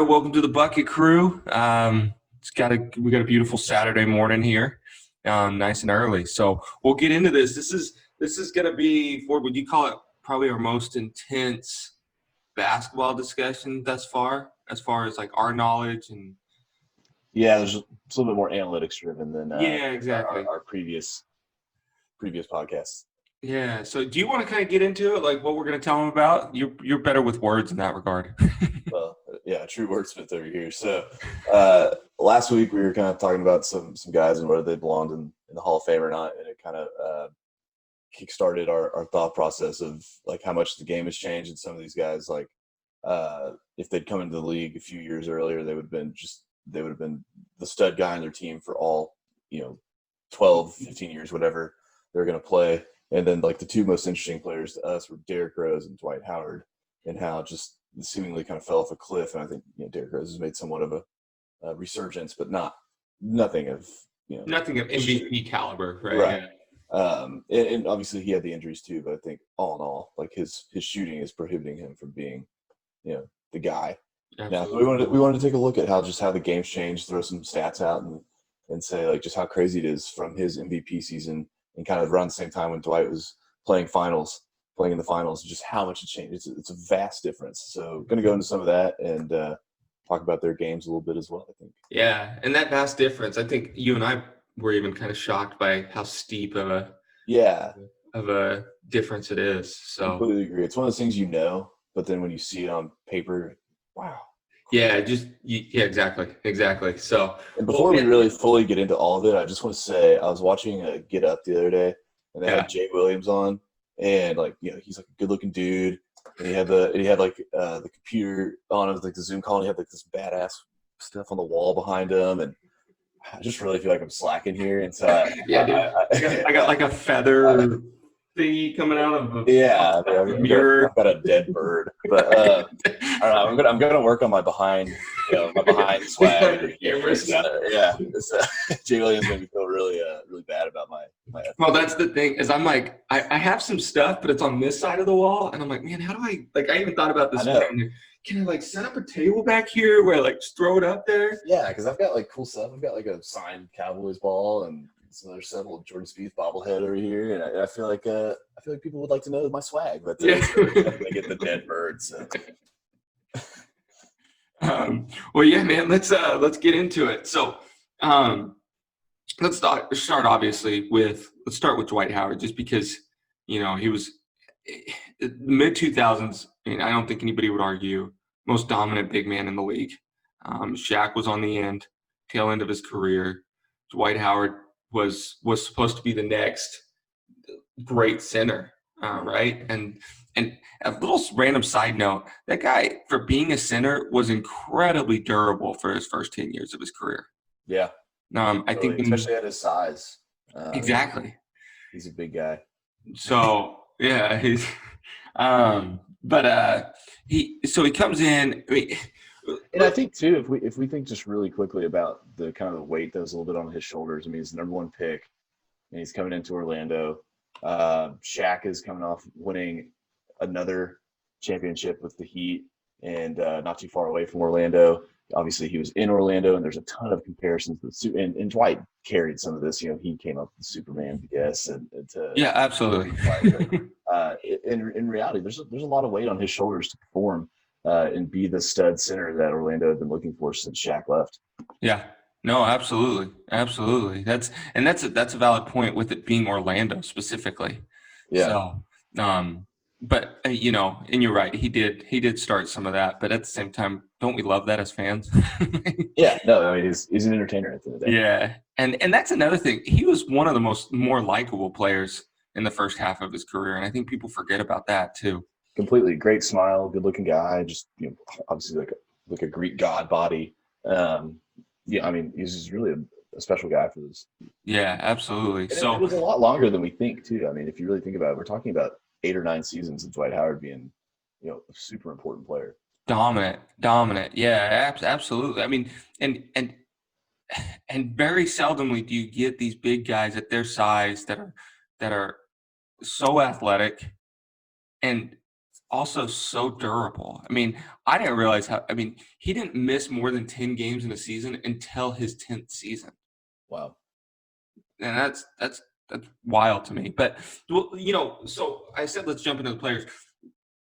Welcome to the Bucket Crew. We got a beautiful Saturday morning here, nice and early. So we'll get into this. This is going to be, for would you call it, probably our most intense basketball discussion thus far, as far as like our knowledge and. Yeah, it's a little bit more analytics driven than Yeah, exactly. our previous podcasts. Yeah. So do you want to kind of get into it, like what we're going to tell them about? You're better with words in that regard. Well, yeah, true wordsmith over here. So last week we were kind of talking about some guys and whether they belonged in the Hall of Fame or not, and it kind of kickstarted our thought process of like how much the game has changed, and some of these guys, like if they'd come into the league a few years earlier, they would have been the stud guy on their team for all 12, 15 years, whatever they're going to play. And then like the two most interesting players to us were Derrick Rose and Dwight Howard, and how just seemingly kind of fell off a cliff. And I think Derrick Rose has made somewhat of a resurgence, but nothing of MVP caliber, right? Right. And obviously he had the injuries too, but I think all in all, like his shooting is prohibiting him from being, the guy. Absolutely. Now we wanted to take a look at how the game's changed, throw some stats out, and say like just how crazy it is from his MVP season and kind of around the same time when Dwight was playing in the finals, just how much it changed. It's a vast difference. So going to go into some of that and talk about their games a little bit as well, I think. Yeah, and that vast difference, I think you and I were even kind of shocked by how steep of a difference it is. So completely agree. It's one of those things but then when you see it on paper, wow. Yeah, exactly. So, and before we really fully get into all of it, I just want to say I was watching Get Up the other day, and they had Jay Williams on, and he's like a good-looking dude, and he had the computer on with like the Zoom call, and he had like this badass stuff on the wall behind him, and I just really feel like I'm slacking here, and so I got like a feather thingy coming out of a mirror. I've got a dead bird, but I don't know. I'm gonna work on my behind swag. Jay Williams made me feel really bad about my effort. Well, that's the thing is I'm like I have some stuff, but it's on this side of the wall, and I'm like, man, how do I I even thought about this. Can I like set up a table back here where I like just throw it up there? Yeah, because I've got like cool stuff. I've got like a signed Cowboys ball and some other stuff, a little Jordan Spieth bobblehead over here, and I feel like people would like to know my swag, but they get the dead birds. So. Well, yeah, man. Let's get into it. So, let's start obviously let's start with Dwight Howard, just because he was mid 2000s. I mean, I don't think anybody would argue most dominant big man in the league. Shaq was on the tail end of his career. Dwight Howard was supposed to be the next great center, right? And a little random side note, that guy, for being a center, was incredibly durable for his first 10 years of his career. Yeah. I think especially at his size. Exactly. He's a big guy. So yeah, he's he comes in. And I think too, if we think just really quickly about the kind of the weight that was a little bit on his shoulders. I mean, he's the number one pick, and he's coming into Orlando. Shaq is coming off winning another championship with the Heat, and not too far away from Orlando. Obviously, he was in Orlando, and there's a ton of comparisons. And Dwight carried some of this. He came up with Superman, I guess. Yeah, absolutely. In reality, there's a lot of weight on his shoulders to perform and be the stud center that Orlando had been looking for since Shaq left. Yeah. No, absolutely. That's a valid point with it being Orlando specifically. Yeah. So, but and you're right. He did start some of that, but at the same time, don't we love that as fans? Yeah. No, I mean he's an entertainer at the end of the day. Yeah, and that's another thing. He was one of the more likable players in the first half of his career, and I think people forget about that too. Completely. Great smile, good-looking guy. Just obviously like a Greek god body. I mean, he's just really a special guy for this. Yeah, absolutely. And it was a lot longer than we think too. I mean, if you really think about it, we're talking about 8 or 9 seasons of Dwight Howard being, a super important player. Dominant. Yeah, absolutely. I mean, and very seldomly do you get these big guys at their size that are so athletic and also so durable. I mean, I didn't realize how. I mean, he didn't miss more than 10 games in a season until his 10th season, Wow. and that's wild to me. But well, so I said let's jump into the players.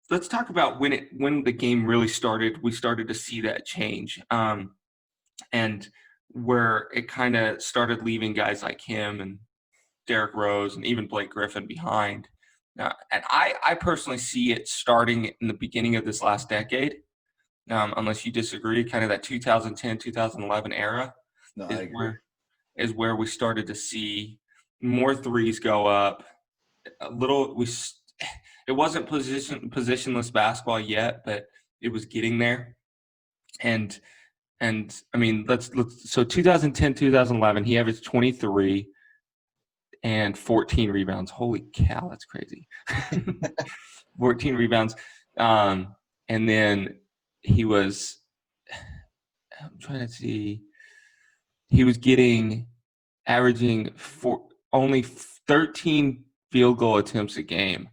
Let's talk about when the game really started. We started to see that change, and where it kind of started leaving guys like him and Derrick Rose and even Blake Griffin behind. And I personally see it starting in the beginning of this last decade, unless you disagree. Kind of that 2010, 2011 era No, I is agree. where we started to see more threes go up. A little it wasn't positionless basketball yet, but it was getting there. And I mean, let's so 2010, 2011, he averaged 23 and 14 rebounds. Holy cow, that's crazy. 14 rebounds. And then he was, I'm trying to see, he was averaging only 13 field goal attempts a game,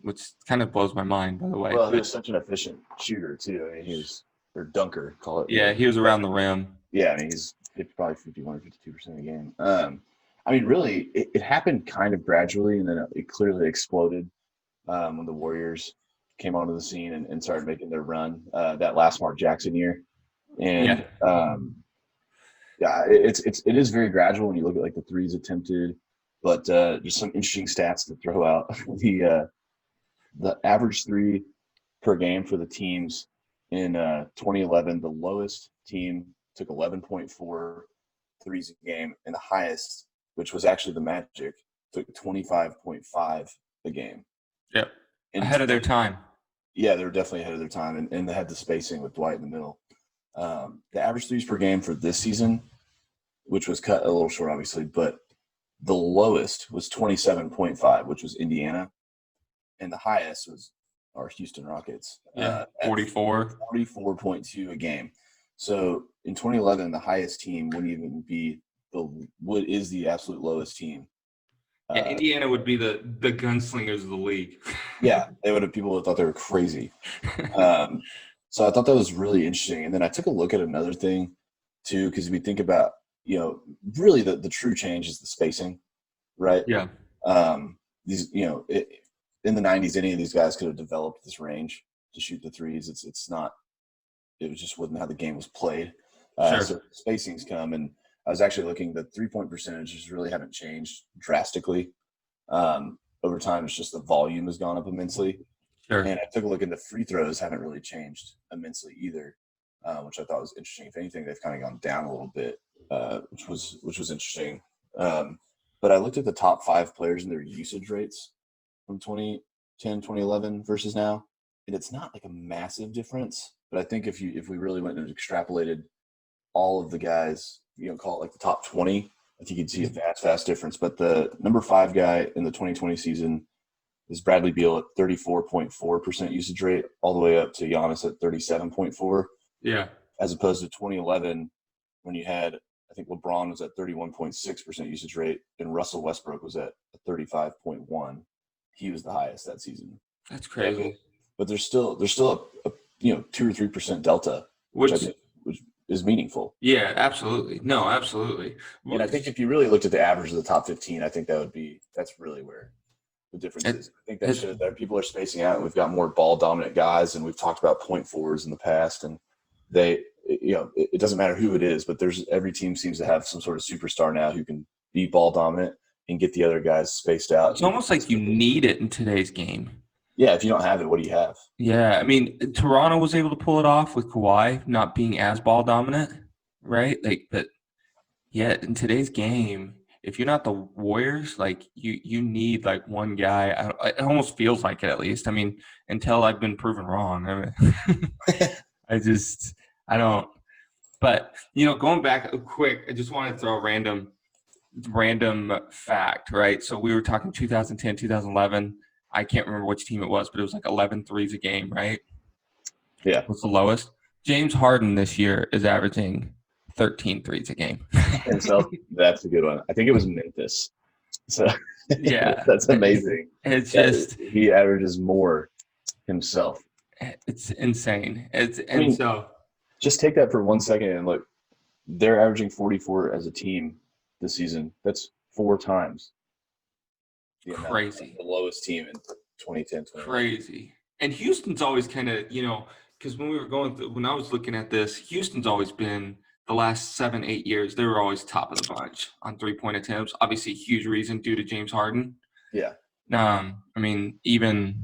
which kind of blows my mind, by the way. Well, he But was such an efficient shooter too. I mean, he was or dunker, call it. yeah, he was around the rim. Yeah, I mean, he's probably 51 or 52% of the game. I mean, really, it happened kind of gradually, and then it clearly exploded when the Warriors came onto the scene and started making their run that last Mark Jackson year. Yeah. And yeah, it is very gradual when you look at like the threes attempted, but just some interesting stats to throw out. The average three per game for the teams in 2011, the lowest team took 11.4 threes a game, and the highest, which was actually the Magic, took 25.5 a game. Yep. In Ahead of their 20, time. yeah, they were definitely ahead of their time, and they had the spacing with Dwight in the middle. The average threes per game for this season, which was cut a little short, obviously, but the lowest was 27.5, which was Indiana, and the highest was our Houston Rockets Yeah. at 44. 44.2 a game. So in 2011, the highest team wouldn't even be what is the absolute lowest team. Yeah, Indiana would be the gunslingers of the league. Yeah, they would have people that thought they were crazy. So I thought that was really interesting. And then I took a look at another thing too, because we think about, really the true change is the spacing, right? Yeah. These, in the 90s, any of these guys could have developed this range to shoot the threes. It's not, it just wasn't how the game was played. Sure. So spacings come, and I was actually looking, the 3-point percentages really haven't changed drastically. Over time, it's just the volume has gone up immensely. Sure. And I took a look, and the free throws haven't really changed immensely either, which I thought was interesting. If anything, they've kind of gone down a little bit, which was interesting. But I looked at the top 5 players and their usage rates from 2010, 2011 versus now, and it's not like a massive difference. But I think if we really went and extrapolated all of the guys, call it like the top 20, I think you'd see a vast difference. But the number 5 guy in the 2020 season is Bradley Beal at 34.4% usage rate, all the way up to Giannis at 37.4. Yeah. As opposed to 2011, when you had, I think LeBron was at 31.6% usage rate, and Russell Westbrook was at 35.1. He was the highest that season. That's crazy. But there's still a 2 or 3% delta, which I think which is meaningful. Yeah, absolutely. No, absolutely. And I think if you really looked at the average of the top 15, I think that's really where the difference is. I think that people are spacing out, and we've got more ball dominant guys, and we've talked about point forwards in the past, and it doesn't matter who it is, but every team seems to have some sort of superstar now who can be ball dominant and get the other guys spaced out. It's almost like you need it in today's game. Yeah, if you don't have it, what do you have? Yeah, I mean, Toronto was able to pull it off with Kawhi not being as ball dominant, right? But yeah, in today's game, if you're not the Warriors, like you need like one guy. It almost feels like it, at least. I mean, until I've been proven wrong. I mean, I don't. But going back quick, I just want to throw a random fact, right? So we were talking 2010, 2011. I can't remember which team it was, but it was like 11 threes a game, right? Yeah. What's the lowest? James Harden this year is averaging 13 threes a game. And so that's a good one. I think it was Memphis. So yeah, that's amazing. It's just he averages more himself. It's insane. So just take that for 1 second and look. They're averaging 44 as a team this season. That's 4 times the amount. Crazy. The lowest team in 2010. Crazy. And Houston's always kind of, because when I was looking at this, Houston's always been the last 7-8 years, they were always top of the bunch on 3-point attempts. Obviously, huge reason due to James Harden. Yeah. I mean, even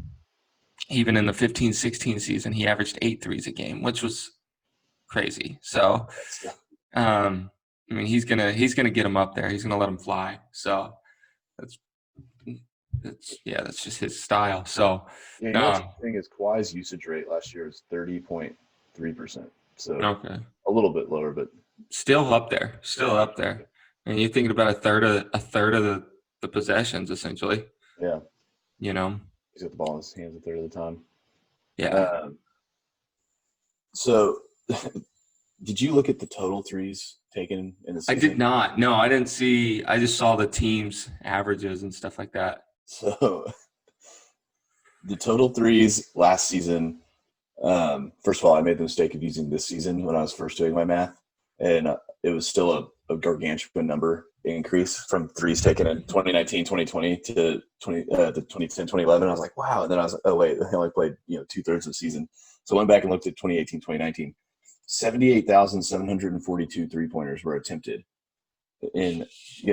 in the 15-16 season, he averaged 8 threes a game, which was crazy. So, I mean, he's gonna get him up there. He's gonna let him fly. So that's just his style. So the thing is, Kawhi's usage rate last year was 30.3%. So okay, a little bit lower, but still up there. And you're thinking about a third of the possessions essentially. Yeah. He's got the ball in his hands a third of the time. Yeah. So, did you look at the total threes taken in the season? I did not. No, I didn't see. I just saw the team's averages and stuff like that. So, the total threes last season, first of all, I made the mistake of using this season when I was first doing my math, and it was still a gargantuan number increase from threes taken in 2019, 2020 to 2010, 2011. I was like, wow. And then I was like, oh, wait, they only played 2/3 of the season. So I went back and looked at 2018, 2019. 78,742 three-pointers were attempted in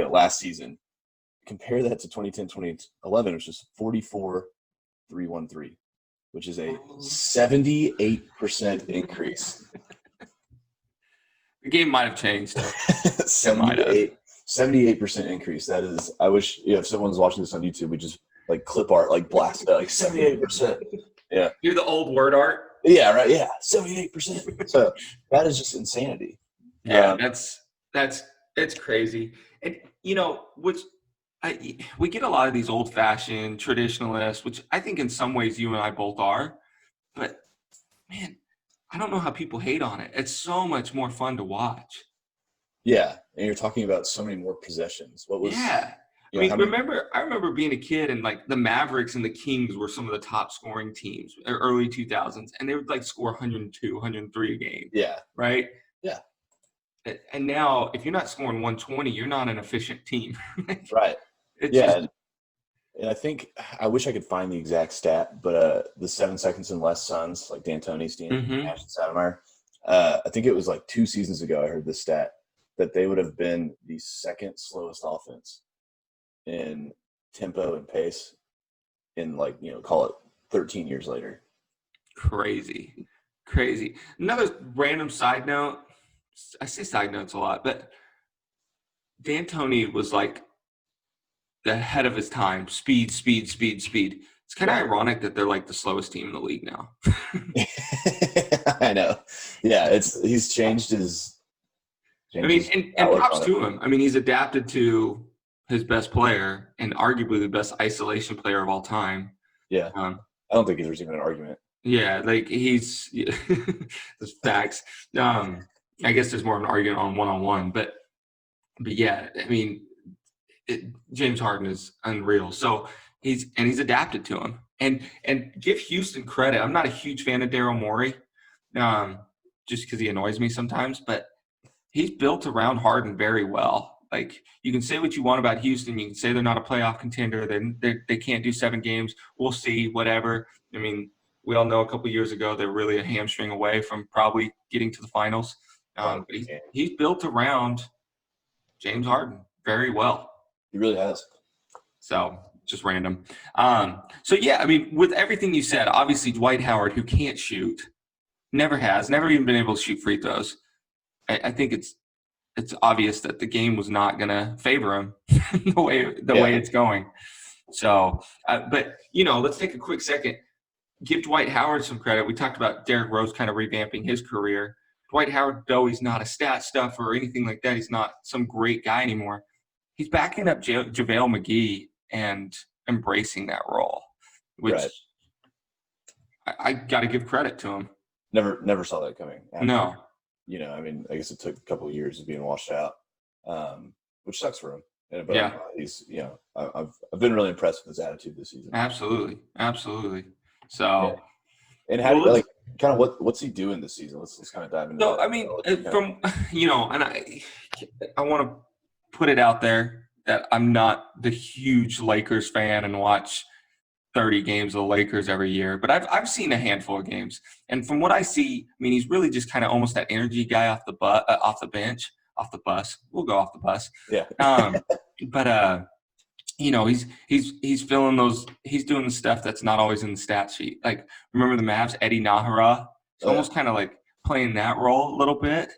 last season. Compare that to 2010, 2011, which is 44,313, which is a 78% increase. The game might have changed. 78% increase. That is, I wish if someone's watching this on YouTube, we just like clip art, like blast it out, like 78%. Yeah. Do the old word art. Yeah, right. Yeah, 78%. So that is just insanity. Yeah, that's crazy. And we get a lot of these old-fashioned traditionalists, which I think in some ways you and I both are. But man, I don't know how people hate on it. It's so much more fun to watch. Yeah, and you're talking about so many more possessions. I remember being a kid and like the Mavericks and the Kings were some of the top scoring teams early 2000s, and they would like score 102, 103 a game. Yeah. Right? Yeah. And now if you're not scoring 120, you're not an efficient team. Right. And I think I wish I could find the exact stat, but the 7 seconds and less Suns, like D'Antoni's team, Ashton Stoudemire, I think it was like 2 seasons ago I heard this stat that they would have been the second slowest offense in tempo and pace in call it 13 years later. Crazy. Another random side note. I say side notes a lot, but D'Antoni was like the head of his time. Speed. It's kind of ironic that they're like the slowest team in the league now. I know. Yeah, he's changed his. And props to him. I mean, he's adapted to his best player and arguably the best isolation player of all time. Yeah. I don't think there's even an argument. Yeah, like there's facts. I guess there's more of an argument on one-on-one, but yeah, I mean, James Harden is unreal. So he's adapted to him, and give Houston credit. I'm not a huge fan of Daryl Morey, just because he annoys me sometimes, but he's built around Harden very well. Like, you can say what you want about Houston. You can say they're not a playoff contender. They can't do 7 games. We'll see, whatever. I mean, we all know a couple of years ago they're really a hamstring away from probably getting to the finals. But he's built around James Harden very well. He really has. So just random. So, yeah, I mean, with everything you said, obviously Dwight Howard, who can't shoot, never even been able to shoot free throws. I think it's obvious that the game was not going to favor him the way it's going. So, but, let's take a quick second. Give Dwight Howard some credit. We talked about Derrick Rose kind of revamping his career. Dwight Howard, though he's not a stat stuffer or anything like that, he's not some great guy anymore. He's backing up JaVale McGee and embracing that role, which I got to give credit to him. Never saw that coming. No. I mean, I guess it took a couple of years of being washed out, which sucks for him. But yeah, he's, I've been really impressed with his attitude this season. Absolutely. So, And how do Well, you let's. like kind of what's he doing this season? Let's kind of dive into So that. I mean, from and I want to put it out there that I'm not the huge Lakers fan and watch 30 games of the Lakers every year, but I've seen a handful of games, and from what I see, I mean, he's really just kind of almost that energy guy off the bench, off the bus. We'll go off the bus. Yeah. But he's filling those. He's doing the stuff that's not always in the stat sheet. Like remember the Mavs, Eddie Nahara. It's Oh, yeah. almost kind of like playing that role a little bit.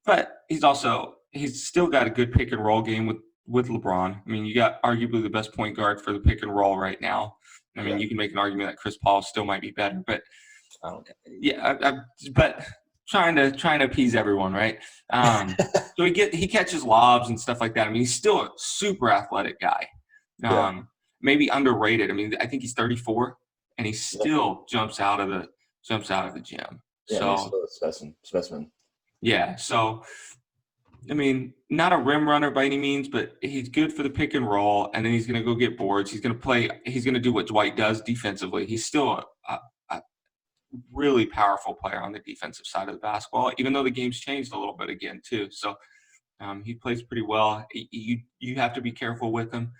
But he's still got a good pick and roll game with LeBron. I mean, you got arguably the best point guard for the pick and roll right now. I mean, Yeah. you can make an argument that Chris Paul still might be better, but I don't. but trying to appease everyone, right? So he catches lobs and stuff like that. I mean, he's still a super athletic guy. Yeah. Maybe underrated. I mean, I think he's 34, and he Yeah. still jumps out of the gym. Yeah, So he's still a specimen. yeah, so I mean, not a rim runner by any means, but he's good for the pick and roll, and then he's going to go get boards. He's going to do what Dwight does defensively. He's still a really powerful player on the defensive side of the basketball, even though the game's changed a little bit again too. So he plays pretty well. You have to be careful with him.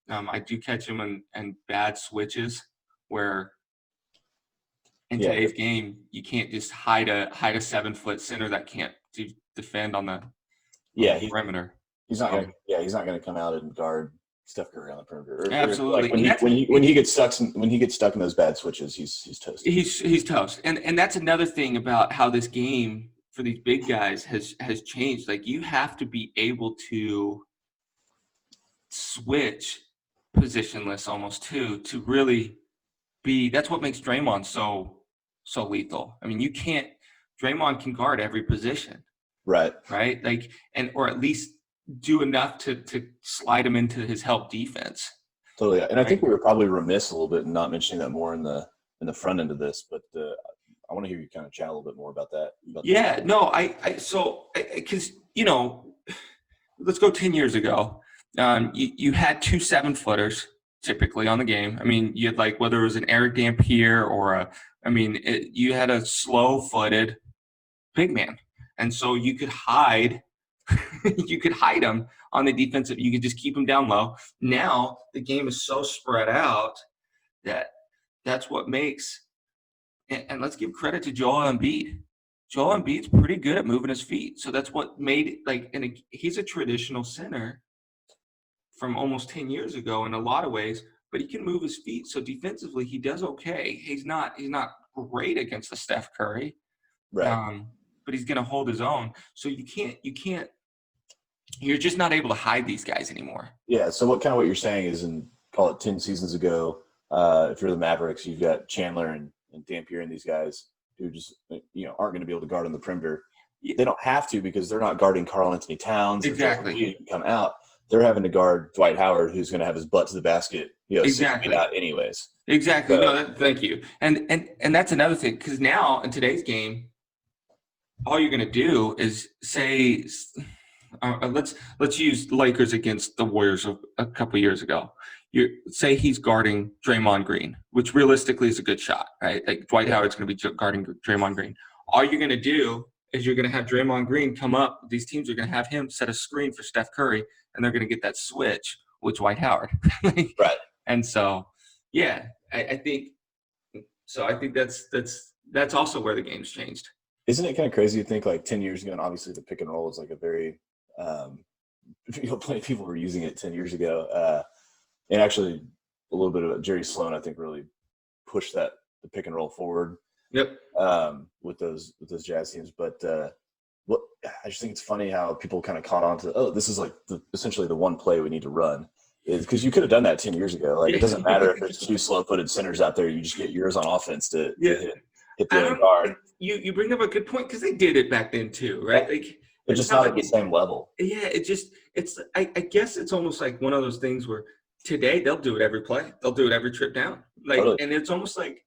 I do catch him in bad switches where in today's game you can't just hide a 7-foot center that can't defend on the perimeter. He's not gonna come out and guard Steph Curry on the perimeter. Absolutely. Like when he gets stuck in those bad switches, he's toast. He's toast. And that's another thing about how this game for these big guys has changed. Like you have to be able to switch positionless almost to really be. That's what makes Draymond so lethal. I mean, Draymond can guard every position. Right. Like, or at least do enough to slide him into his help defense. Totally. And I think we were probably remiss a little bit in not mentioning that more in the front end of this, but I want to hear you kind of chat a little bit more about that. Because let's go 10 years ago. You had 2 7-footers typically on the game. I mean, you had like whether it was an Eric Dampier or you had a slow-footed big man. And so you could hide him on the defensive. You could just keep him down low. Now the game is so spread out that's what makes. And let's give credit to Joel Embiid. Joel Embiid's pretty good at moving his feet. So that's what made it like. And he's a traditional center from almost 10 years ago in a lot of ways, but he can move his feet. So defensively, he does okay. He's not great against the Steph Curry. Right. But he's going to hold his own. So you're just not able to hide these guys anymore. Yeah. So what you're saying is call it 10 seasons ago, if you're the Mavericks, you've got Chandler and Dampier and these guys who just, aren't going to be able to guard on the perimeter. Yeah. They don't have to because they're not guarding Karl Anthony Towns. Exactly. Come out. They're having to guard Dwight Howard, who's going to have his butt to the basket, exactly. 6 feet out anyways. Exactly. Thank you. And that's another thing, because now in today's game, all you're going to do is say, let's use Lakers against the Warriors a couple years ago. Say he's guarding Draymond Green, which realistically is a good shot, right? Like Dwight Howard's going to be guarding Draymond Green. All you're going to do is you're going to have Draymond Green come up. These teams are going to have him set a screen for Steph Curry, and they're going to get that switch with Dwight Howard. Right. And so, yeah, I think that's also where the game's changed. Isn't it kind of crazy to think like 10 years ago, and obviously the pick and roll is like a very people were using it 10 years ago. And actually a little bit of Jerry Sloan, I think, really pushed the pick and roll forward. Yep. With those Jazz teams. But I just think it's funny how people kind of caught on to, this is like essentially the one play we need to run. Is because you could have done that 10 years ago. Like, it doesn't matter if there's 2 slow-footed centers out there. You just get yours on offense to hit the other guard. You bring up a good point because they did it back then too, right? Like, it's just not at the same level. Yeah, I guess it's almost like one of those things where today they'll do it every play. They'll do it every trip down. Like, totally. And it was almost like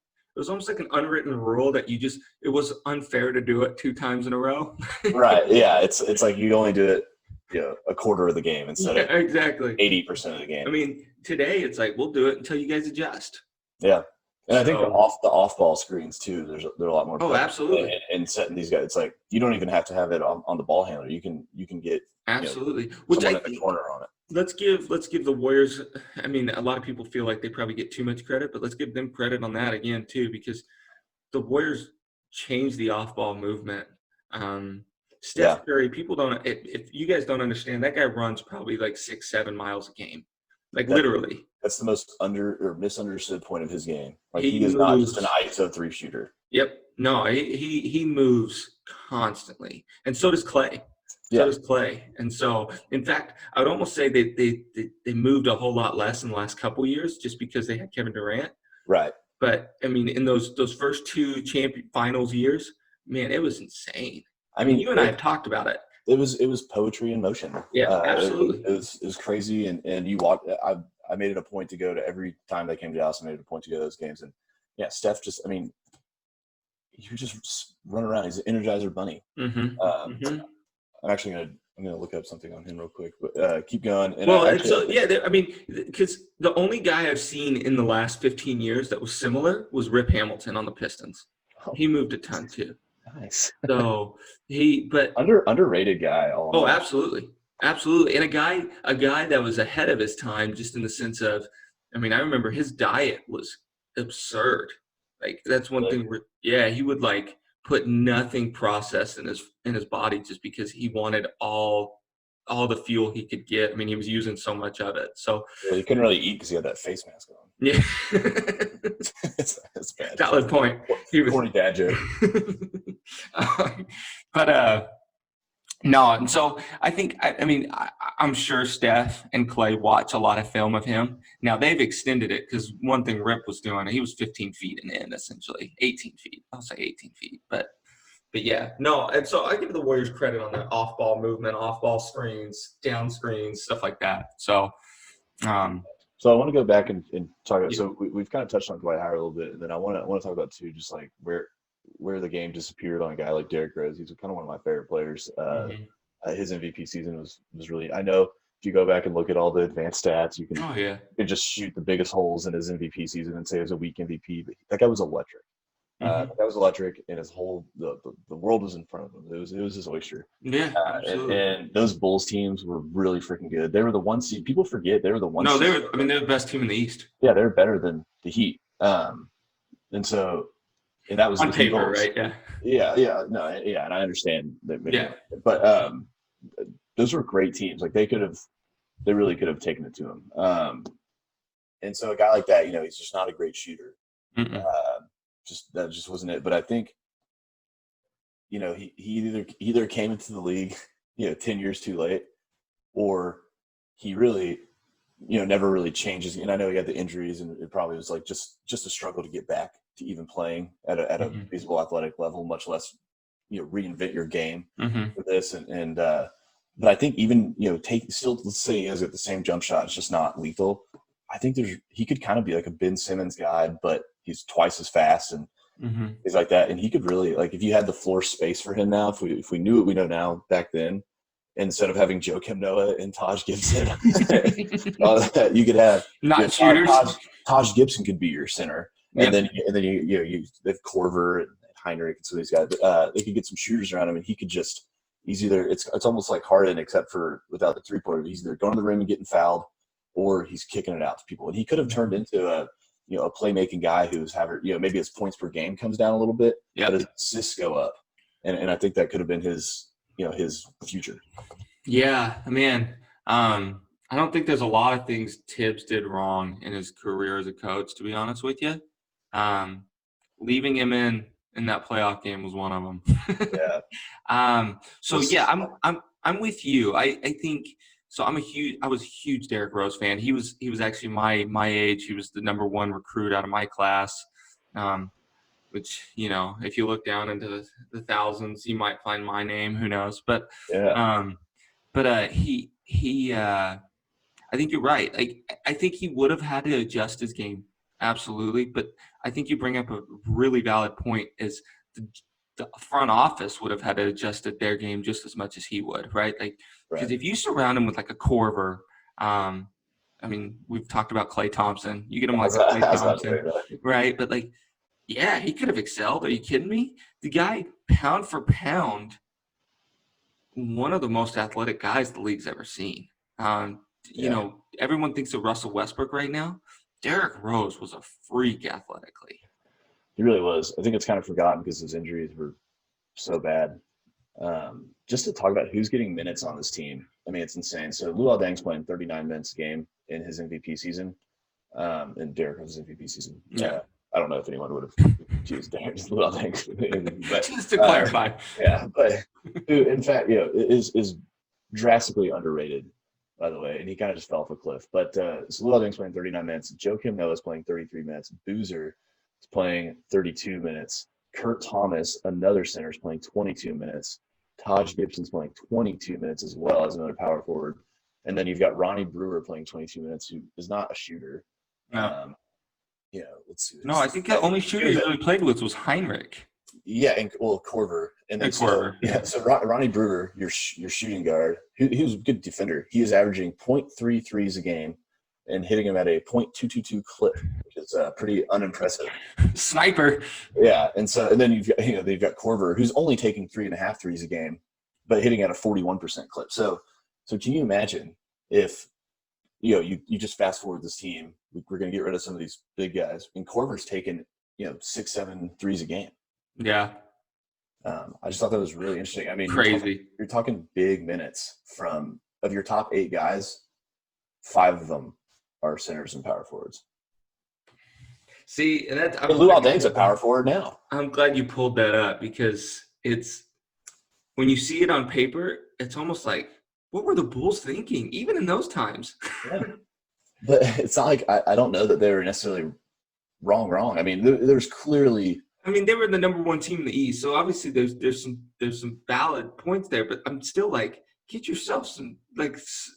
an unwritten rule that it was unfair to do it 2 times in a row. Right. Yeah. It's like you only do it, a quarter of the game instead of exactly 80% of the game. I mean, today it's like we'll do it until you guys adjust. Yeah. And I think So, the off ball screens too. They're a lot more oh, prevalent absolutely. in setting these guys. It's like you don't even have to have it on the ball handler. You can get Absolutely. Which I someone in the think corner on it. let's give the Warriors. I mean, a lot of people feel like they probably get too much credit, but let's give them credit on that again too, because the Warriors changed the off-ball movement. Yeah, Steph Curry, people don't. If you guys don't understand, that guy runs probably like 6-7 miles a game, like that literally. that's the most under or misunderstood point of his game. Like He he is not just an moves. ISO three shooter. Yep. No, he moves constantly, and so does Clay. So Yeah, does Clay. And so, in fact, I would almost say they moved a whole lot less in the last couple years just because they had Kevin Durant. right. But I mean, in those first two champion finals years, man, it was insane. I I mean, mean, you and I have talked about it. it was poetry in motion. Yeah, absolutely. It was crazy, and you watch. I made it a point to go to every time they came to Dallas. I made it a point to go to those games, and yeah, Steph just. I mean, you just run around. He's an Energizer bunny. Mm-hmm. Mm-hmm. I'm gonna look up something on him real quick, but keep going. And Well, and actually, so yeah, I mean, because the only guy I've seen in the last 15 years that was similar was Rip Hamilton on the Pistons. oh, He moved a ton too. nice. So but Underrated guy. All in oh, all. absolutely, absolutely, and a guy that was ahead of his time, just in the sense of, I mean, I remember his diet was absurd. Like that's one Really? thing. Yeah, he would like put nothing processed in his body just because he wanted all the fuel he could get. I mean, he was using so much of it. So Well, he couldn't really eat because he had that face mask on. yeah, It's bad. valid point. He was, Corny dad joke. but no, and so I think I mean I'm sure Steph and Clay watch a lot of film of him. Now they've extended it because one thing Rip was doing, he was 15 feet in the end, essentially 18 feet. I'll say 18 feet, but yeah, no. And so I give the Warriors credit on that off-ball movement, off-ball screens, down screens, stuff like that. So, um, So I want to go back and talk about. yeah, So we've kind of touched on Dwight Howard a little bit, and then I want to talk about too, just like where the game disappeared on a guy like Derrick Rose. He's kind of one of my favorite players. mhm. His MVP season was really. I know if you go back and look at all the advanced stats, Oh yeah. you can just shoot the biggest holes in his MVP season and say it was a weak MVP. But that guy was electric. Hmm. That was electric, and his whole the world was in front of him. It was his oyster. Yeah, absolutely. And those Bulls teams were really freaking good. They were the one seed. People forget they were the one No, seed. I mean, they're the best team in the East Yeah, they're better than the Heat. And so, and that was on the Heat paper, Bulls. right? Yeah. Yeah, no, yeah, and I understand that, Yeah. but those were great teams. Like they really could have taken it to him. And so a guy like that, he's just not a great shooter. Mm-mm. That just wasn't it. But I think, he either came into the league, 10 years too late, or he really, never really changes. And I know he had the injuries, and it probably was like just a struggle to get back to even playing at a Mm-hmm. reasonable athletic level, much less, reinvent your game Mm-hmm. for this. But I think even, let's say he has got the same jump shot, it's just not lethal. I think he could kind of be like a Ben Simmons guy, but he's twice as fast and Mm-hmm. things like that. And he could really, like, if you had the floor space for him now, if we knew what we know now back then, instead of having Joakim Noah and Taj Gibson, you could have Not shooters. Taj Gibson could be your center, and Yep. then you have Corver and Heinrich and some of these guys. They could get some shooters around him, and he could just it's almost like Harden, except for without the 3-pointer. He's either going to the rim and getting fouled, or he's kicking it out to people. And he could have turned into a playmaking guy who's having maybe his points per game comes down a little bit, but his Yep. assists go up, and I think that could have been his his future. Yeah, man. I don't think there's a lot of things Tibbs did wrong in his career as a coach, to be honest with you. Leaving him in that playoff game was one of them. Yeah. So yeah, I'm with you. I think so. I was a huge Derrick Rose fan. He was actually my age. He was the number one recruit out of my class. Which, if you look down into the thousands, you might find my name. Who knows? But Yeah. he I think you're right. Like, I think he would have had to adjust his game, absolutely. But I think you bring up a really valid point: is the front office would have had to adjust their game just as much as he would, right? Like, because Right. if you surround him with like a Corver, I mean, we've talked about Klay Thompson. You get him I like was, a Klay I was about to say Thompson, that. right? But like, yeah, he could have excelled. Are you kidding me? The guy, pound for pound, one of the most athletic guys the league's ever seen. You Yeah, know, everyone thinks of Russell Westbrook right now. Derrick Rose was a freak athletically. he really was. I think it's kind of forgotten because his injuries were so bad. Just to talk about who's getting minutes on this team, I mean, it's insane. So Luol Deng's playing 39 minutes a game in his MVP season, and Derrick Rose's MVP season. Yeah. I don't know if anyone would have choose Derrick Luol Deng, but Just to clarify. yeah, but who, in fact, is drastically underrated, by the way, and he kind of just fell off a cliff. But so Luol Deng's playing 39 minutes. Joakim Noah's playing 33 minutes. Boozer is playing 32 minutes. Kurt Thomas, another center, is playing 22 minutes. Taj Gibson's playing 22 minutes as well as another power forward. And then you've got Ronnie Brewer playing 22 minutes, who is not a shooter. No. Let's see. No, I think the only shooter he really played with was Heinrich. Yeah, and Korver, and then Korver. So Ronnie Brewer, your shooting guard, he was a good defender. He is averaging 0.3 threes a game and hitting them at a .222 clip, which is pretty unimpressive. Sniper. Yeah, and then they've got Korver, who's only taking 3.5 threes a game, but hitting at a 41% clip. So can you imagine if you just fast forward this team? We're going to get rid of some of these big guys, and Korver's taking 6-7 threes a game. Yeah. I just thought that was really interesting. I mean, crazy. You're talking big minutes of your top 8 guys, 5 of them are centers and power forwards. See, and that's Luol Deng's a power forward now. I'm glad you pulled that up because it's when you see it on paper, it's almost like, what were the Bulls thinking, even in those times? Yeah. But it's not like I don't know that they were necessarily wrong. I mean, there's clearly. I mean, they were the number 1 team in the East, so obviously there's some valid points there. But I'm still like, get yourself some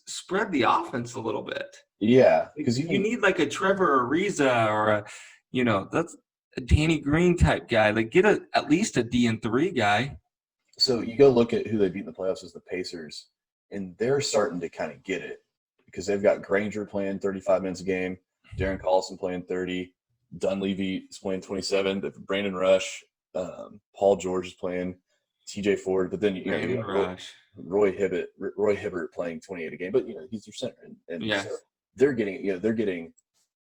spread the offense a little bit. Yeah, because you need like a Trevor Ariza or that's a Danny Green type guy. Like get at least a DN3 guy. So you go look at who they beat in the playoffs as the Pacers, and they're starting to kind of get it because they've got Granger playing 35 minutes a game, Darren Collison playing 30. Dunleavy is playing 27. Brandon Rush, Paul George is playing, TJ Ford, but then Roy Hibbert playing 28 a game. But he's your center, and yes. So they're getting.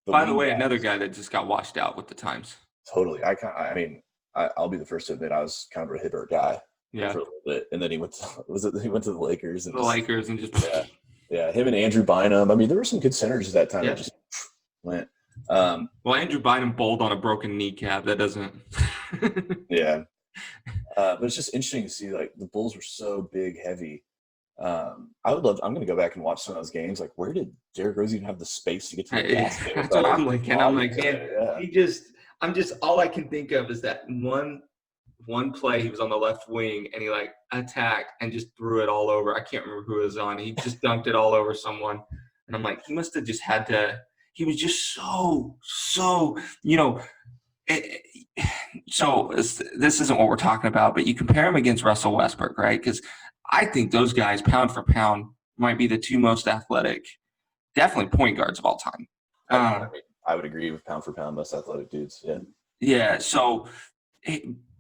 By the way, another guy that just got washed out with the times. Totally. I'll be the first to admit I was kind of a Hibbert guy. Yeah. For a little bit, and then he went to the Lakers and yeah. Him and Andrew Bynum. I mean, there were some good centers at that time. Yeah. That just went. Well, Andrew Bynum bowled on a broken kneecap. That doesn't. Yeah, but it's just interesting to see like the Bulls were so big, heavy. I'm going to go back and watch some of those games. Like, where did Derrick Rose even have the space to get to the basket? That's what I'm thinking. I'm like, man, all I can think of is that one play. He was on the left wing and he attacked and just threw it all over. I can't remember who it was on. He just dunked it all over someone, and I'm like, he must have just had to. He was just so so this isn't what we're talking about, but you compare him against Russell Westbrook, right? Because I think those guys, pound for pound, might be the 2 most athletic, definitely point guards of all time. I would agree with pound for pound, most athletic dudes. Yeah. Yeah. So,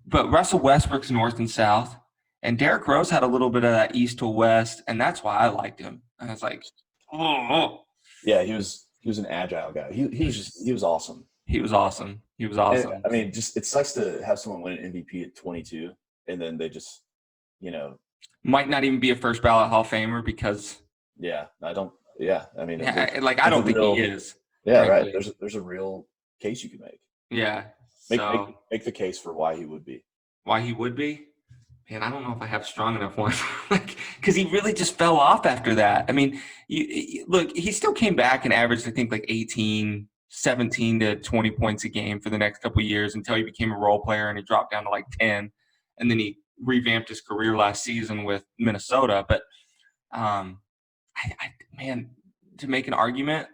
but Russell Westbrook's north and south, and Derrick Rose had a little bit of that east to west, and that's why I liked him. I was like, oh. Yeah, he was an agile guy. He was awesome. He was awesome. And, I mean, just it sucks to have someone win an MVP at 22, and then they just, might not even be a first ballot Hall of Famer because. Yeah, I don't. Yeah, I mean, I don't think he is. Yeah, frankly. Right. There's a real case you can make. Yeah. Make the case for why he would be. Why he would be? Man, I don't know if I have strong enough one. Because he really just fell off after that. I mean, look, he still came back and averaged, I think, 17 to 20 points a game for the next couple of years until he became a role player and he dropped down to 10. And then he revamped his career last season with Minnesota. But, man, to make an argument,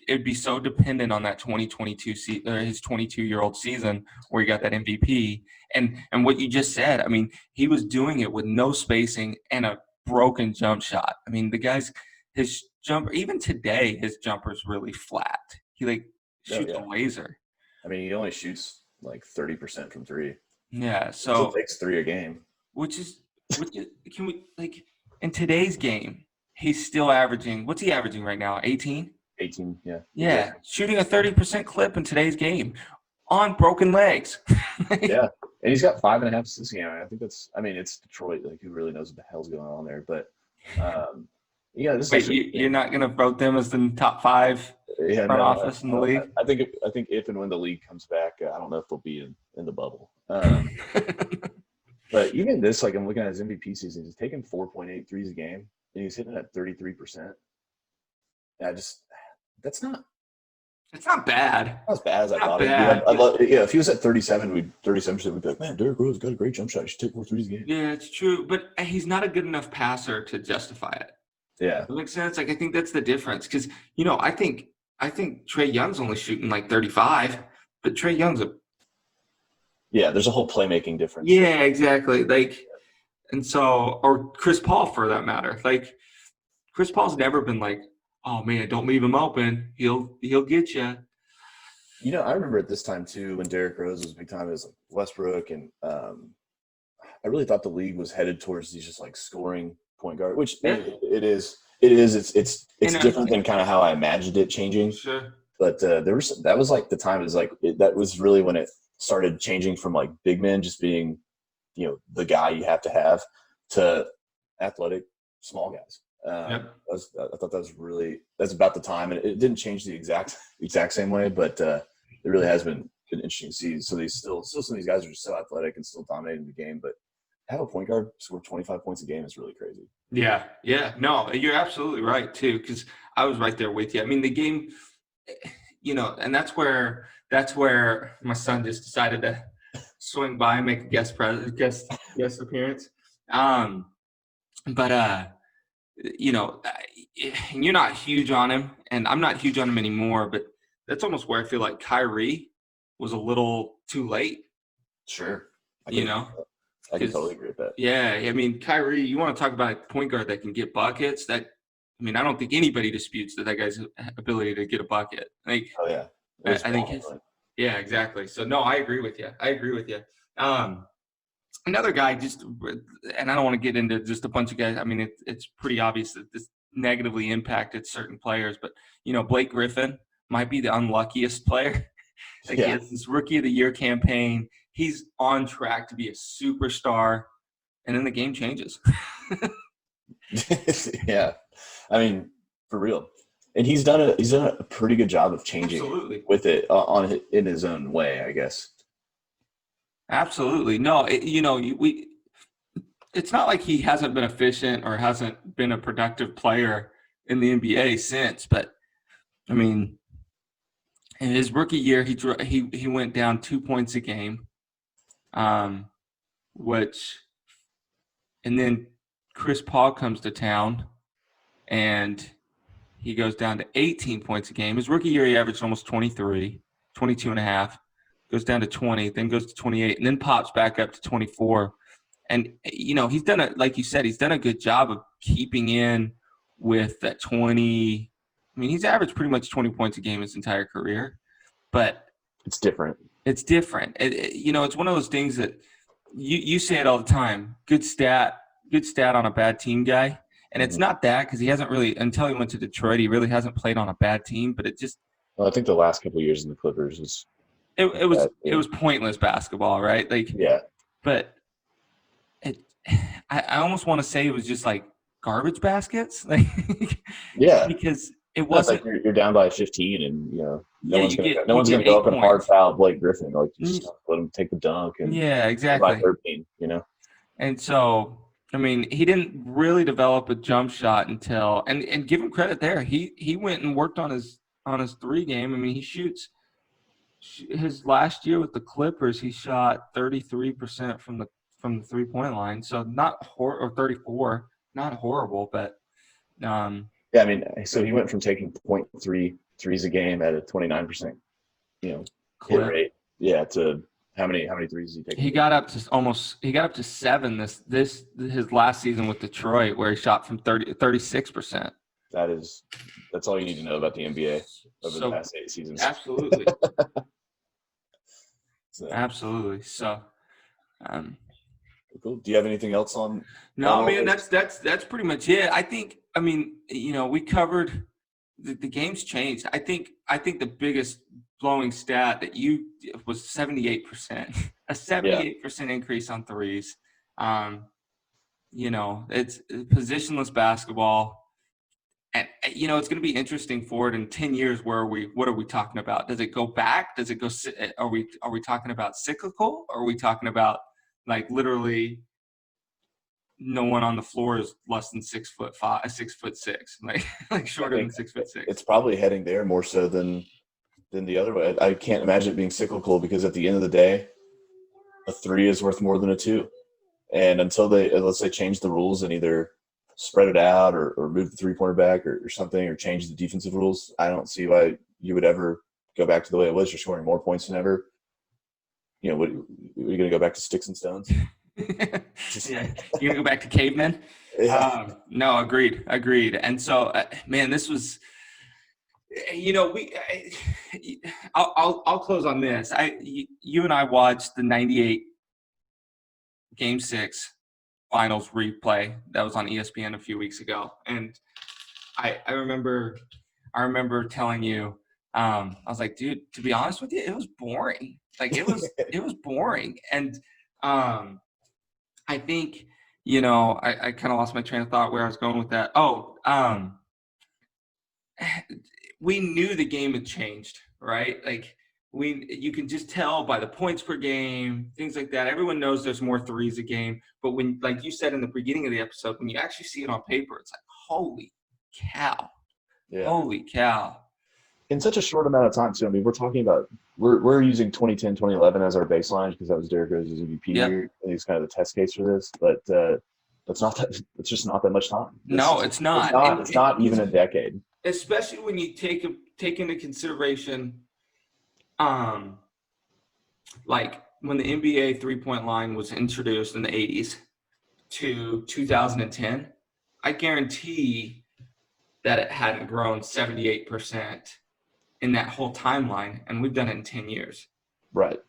it'd be so dependent on that 2022 his 22-year-old season where he got that MVP. And what you just said, I mean, he was doing it with no spacing and a broken jump shot. I mean, the guy's his jumper, even today, his jumper's really flat. He like Oh shoots a yeah. laser. I mean, he only shoots like 30% from three. Yeah. He still So takes three a game. which is can we like in today's game, he's still averaging what's he averaging right now? 18? 18, yeah, Yeah. exactly. Shooting a 30% clip in today's game on broken legs. Yeah, and he's got 5.5 assists a game. I think that's. I mean, it's Detroit. Like, who really knows what the hell's going on there? But, yeah, this is Wait, actually. you're not gonna vote them as the top 5 Yeah, front no. office in the league? I think if and when the league comes back, I don't know if they'll be in the bubble. But even this, like, I'm looking at his MVP season. He's taking 4.8 threes a game, and he's hitting at 33%. And that's not It's not bad. as bad as I Not thought it would bad. be. I love, yeah, if he was at 37%, we'd be like, man, Derrick Rose got a great jump shot. He should take more threes a game. Yeah, it's true, but he's not a good enough passer to justify it. Yeah. That makes sense. Like I think that's the difference because I think Trae Young's only shooting like 35, but Trae Young's a Yeah, there's a whole playmaking difference. yeah, exactly. Like, and so or Chris Paul for that matter. Like Chris Paul's never been like, oh man, don't leave him open. He'll get you. I remember at this time too when Derrick Rose was big time. It was like Westbrook, and I really thought the league was headed towards these just like scoring point guard, which Yeah. it is. It is. It's And, different than kind of how I imagined it changing. Sure. But that was like the time. It was like that was really when it started changing from like big men just being, the guy you have to have to athletic small guys. Yep. I thought that's about the time, and it didn't change the exact same way, but it really has been interesting to see. So these still some of these guys are just so athletic and still dominating the game, but have a point guard score 25 points a game is really crazy. Yeah. No, you're absolutely right too, because I was right there with you. I mean, the game, and that's where my son just decided to swing by and make a guest appearance. But you're not huge on him, and I'm not huge on him anymore. But that's almost where I feel like Kyrie was a little too late. Sure. I can totally agree with that. Yeah, I mean, Kyrie, you want to talk about a point guard that can get buckets? I don't think anybody disputes that guy's ability to get a bucket. Like, oh yeah, I think yeah, exactly. So no, I agree with you. Another guy, and I don't want to get into just a bunch of guys. I mean, it's pretty obvious that this negatively impacted certain players, but Blake Griffin might be the unluckiest player. He has this Rookie of the Year campaign. He's on track to be a superstar, and then the game changes. Yeah, I mean, for real. And he's done a pretty good job of changing with it in his own way, I guess. Absolutely. No, it's not like he hasn't been efficient or hasn't been a productive player in the NBA since, but I mean, in his rookie year, he went down 2 points a game, and then Chris Paul comes to town, and he goes down to 18 points a game. His rookie year, he averaged almost 23, 22 and a half, goes down to 20, then goes to 28, and then pops back up to 24. And, he's done like you said, he's done a good job of keeping in with that 20. I mean, he's averaged pretty much 20 points a game his entire career, but it's different. It's one of those things that you say it all the time. Good stat on a bad team guy. And it's not that because he hasn't really, until he went to Detroit, he really hasn't played on a bad team. But it just – well, I think the last couple of years in the Clippers was – it was pointless basketball, right? Like, yeah. But I almost want to say it was just like garbage baskets. Like, yeah. Because it wasn't like – you're down by 15 and, no one's going to go up and hard foul Blake Griffin. Like, you just let him take the dunk and – yeah, exactly. By 13, And so – I mean, he didn't really develop a jump shot until and give him credit there. He went and worked on his 3 game. I mean, he shoots his last year with the Clippers. He shot 33% from the 3-point line. So not or 34, not horrible, but yeah. I mean, so he went from taking 0.3 threes a game at a 29%, hit rate, yeah, to. How many threes did he take? He got up to 7 this his last season with Detroit, where he shot from 36%. that's all you need to know about the NBA over the past 8 seasons. Absolutely. So, Absolutely. So, cool. Do you have anything else on? no, man, that's pretty much it. I think, I mean, we covered the game's changed. I think the biggest blowing stat that was 78%, a 78% increase on threes. It's positionless basketball. And, it's going to be interesting for it in 10 years. What are we talking about? Does it go back? Does it go, are we talking about cyclical? Or are we talking about like literally no one on the floor is less than 6'5", 6'6", like shorter than 6'6"? It's probably heading there more so than the other way. I can't imagine it being cyclical because at the end of the day, a 3 is worth more than a 2. And until let's say, change the rules and either spread it out or move the 3-pointer back or something, or change the defensive rules, I don't see why you would ever go back to the way it was. You're scoring more points than ever. What are you going to go back to sticks and stones? Yeah. You're going to go back to cavemen? Yeah. No, agreed. And so, man, this was, I'll close on this. You and I watched the 98 Game 6 finals replay that was on ESPN a few weeks ago, and I remember telling you, I was like, dude, to be honest with you, it was boring. Like it was boring, and I think I kind of lost my train of thought where I was going with that. We knew the game had changed, right? Like you can just tell by the points per game, things like that. Everyone knows there's more threes a game, but when, like you said in the beginning of the episode, when you actually see it on paper, it's like, holy cow. Yeah. Holy cow. In such a short amount of time, too. I mean, we're talking about we're using 2010, 2011 as our baseline because that was Derrick Rose's MVP year. And he's kind of the test case for this, but it's not that. It's just not that much time. It's not. It's not even a decade. Especially when you take into consideration, like when the NBA 3-point line was introduced in the 80s to 2010, I guarantee that it hadn't grown 78% in that whole timeline, and we've done it in 10 years. Right.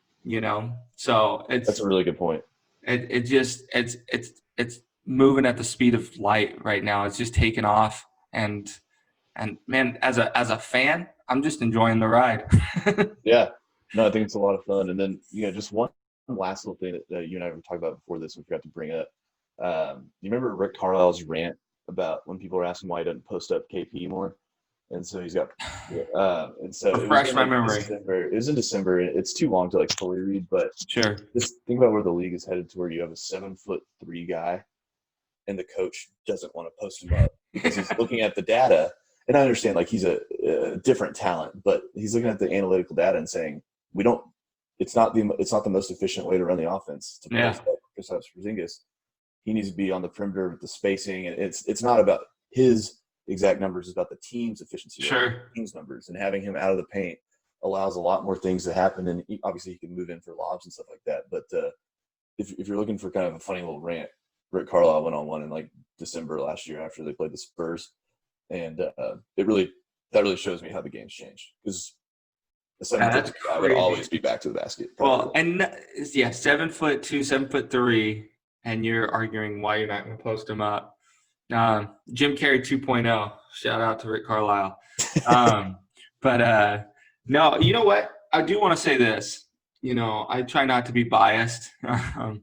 So that's a really good point. It's moving at the speed of light right now. It's just taking off, and man, as a fan, I'm just enjoying the ride. Yeah. No, I think it's a lot of fun. And then, just one last little thing that you and I were talking about before this, we forgot to bring up. You remember Rick Carlisle's rant about when people were asking why he doesn't post up KP more? And so he's got, and so refresh my memory. It was in December. It's too long to fully read, but sure. Just think about where the league is headed to, where you have a 7'3" guy, and the coach doesn't want to post him up because he's looking at the data. And I understand, he's a different talent, but he's looking at the analytical data and saying, it's not the most efficient way to run the offense to post up Kristaps Porzingis. He needs to be on the perimeter with the spacing, and it's not about his exact numbers, it's about the team's efficiency. Sure. Team's numbers, and having him out of the paint allows a lot more things to happen. And obviously he can move in for lobs and stuff like that. But if you're looking for kind of a funny little rant, Rick Carlisle went on one in December last year after they played the Spurs. And that really shows me how the game's changed, because the 7'3" guy would always be back to the basket. Well, and 7'2", 7'3", and you're arguing why you're not going to post him up. Jim Carrey 2.0. Shout out to Rick Carlisle. But no, you know what? I do want to say this. I try not to be biased, but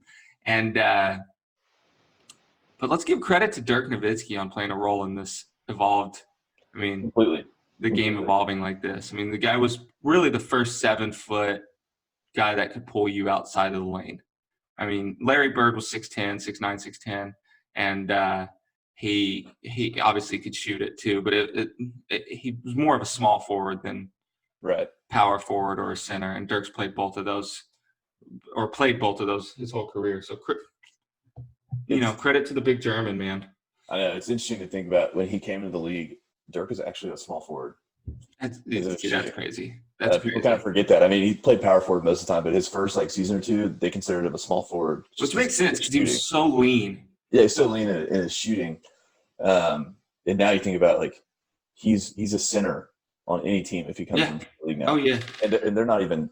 let's give credit to Dirk Nowitzki on playing a role in this evolved. I mean, completely. The game evolving like this. I mean, the guy was really the first 7-foot guy that could pull you outside of the lane. I mean, Larry Bird was 6'10", 6'9", 6'10", and he obviously could shoot it too, but he was more of a small forward than power forward or a center. And Dirk's played both of those his whole career. So, credit to the big German, man. I know, it's interesting to think about when he came into the league. Dirk is actually a small forward. That's crazy. People kind of forget that. I mean, he played power forward most of the time, but his first season or two, they considered him a small forward. Which makes sense because he was so lean. Yeah, he's so lean in his shooting. And now you think about he's a center on any team if he comes into the league now. Oh yeah. And they're not even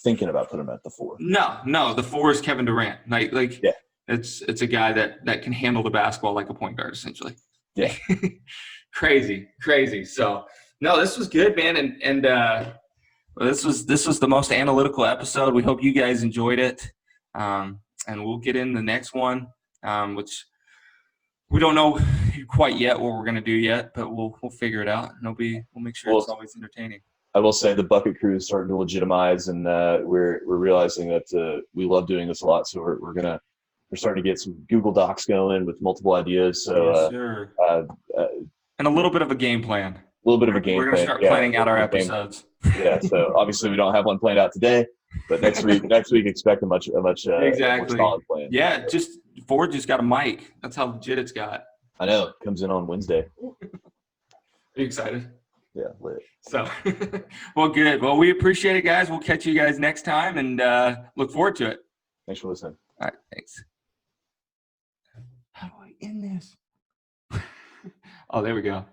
thinking about putting him at the 4. No. The 4 is Kevin Durant. Like Yeah. it's a guy that can handle the basketball like a point guard essentially. Yeah. Crazy. So no, this was good, man. And well, this was the most analytical episode. We hope you guys enjoyed it. And we'll get in the next one, which we don't know quite yet what we're gonna do yet, but we'll figure it out. And we'll make sure it's always entertaining. I will say the Bucket Crew is starting to legitimize, and we're realizing that we love doing this a lot. So we're starting to get some Google Docs going with multiple ideas. So yes, sure. And a little bit of a game plan. A little bit of a game plan. We're gonna start planning out our episodes. Yeah. So obviously we don't have one planned out today, but next week expect a much exactly. more solid plan. Yeah. Ford just got a mic. That's how legit it's got. I know. It comes in on Wednesday. Are you excited? Yeah, lit. So, well, good. Well, we appreciate it, guys. We'll catch you guys next time and look forward to it. Thanks for listening. All right, thanks. How do I end this? Oh, there we go.